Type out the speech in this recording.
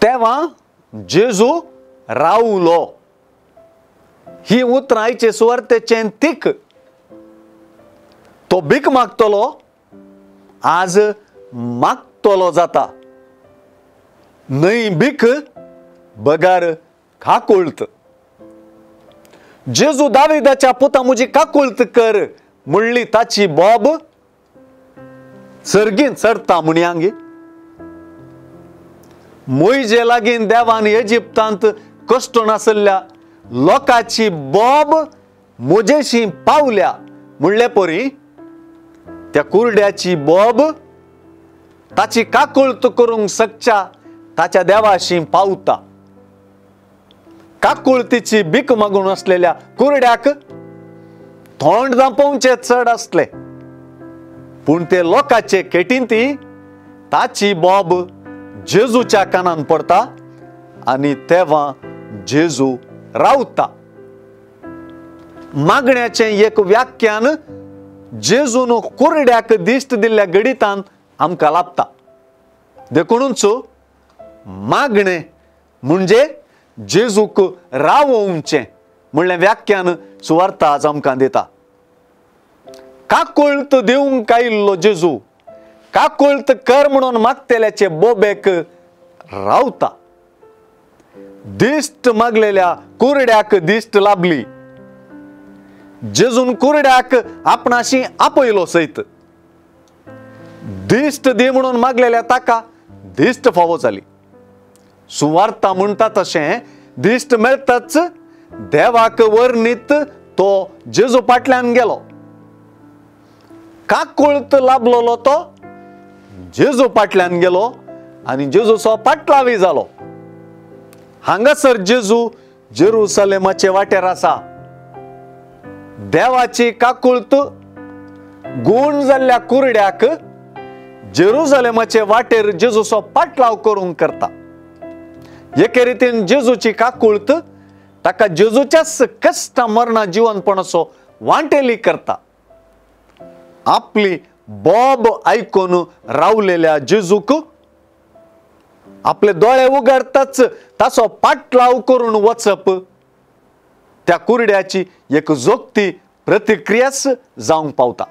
तेव्हा जेजू रावलो. ही उतरायचे सुवार्तेचे तीख. तो भीक मागतलो, आज मागतलो जाता. नई भीक बगार काकुळत. जेजू दाविदाच्या पुता मुजी काकुळत कर म्हणली ताची बॉब सर्गीन सरता म्हणयांगी. मोइजे लागीन देवान इजिप्तांत कष्ट नासल्या लोकाची बॉब मोजेशी पावल्या म्हणले परी त्या कुरड्याची बॉब ताची काकुळत करूंक सकच्या ताच्या देवाशी पावता. काकुळतीची भीक मागून असलेल्या कुरड्याक तोंड दांपोवचे चढ असले, पण ते लोकाचे केटींती ताची बॉब जेजूच्या कानान पडता आणि तेव्हा जेजू रावता. मागण्याचे एक व्याख्यान जेजून कुरड्याक दिश्ट दिल्ल्या गडितान आमकां लाभता. देखूनच मागणे म्हणजे जेजूक रावोवचे म्हणलें व्याख्यान सुवार्ता आज आमकां दिता. काकुळत दिवंक आयिल्लो जेजू काकुळत कर म्हणून मागतेल्याचे बोबेक रावता. दिश्ट मागलेल्या कुरड्याक दिश्ट लाभली. जेजून कुरड्याक आपणाशी आपयलो सैत. दिश्ट दे म्हणून मागलेल्या ताका दिश्ट फावो जाली. सुवार्ता म्हणटा तशें दिश्ट मेळताच देवाक वर्णीत तो जेजू फाटल्यान गेलो. काकुळत लाभलोलो तो जेजू फाटल्यान गेलो आणि जेजूचो पाटलावी जालो. हांगासर जेजू जेरुसलेमाचे वाटेर आसा. देवाची काकुळत गुण जाल्ल्या कुरड्याक जेरुसलेमाचे वाटेर जेजूचो पाटलाव करूंक करता. एके रितीन जेजूची काकुळत ताका जेजूच्याच कष्ट मरणा जिवनपणाचो वांटेली करता. आपली बॉब ऐकून रावलेल्या जेजूक आपले दोळे उगडताच ताचो पाटलाव करून वचप त्या कुरड्याची एक जोगती प्रतिक्रियाच जावंक पावता.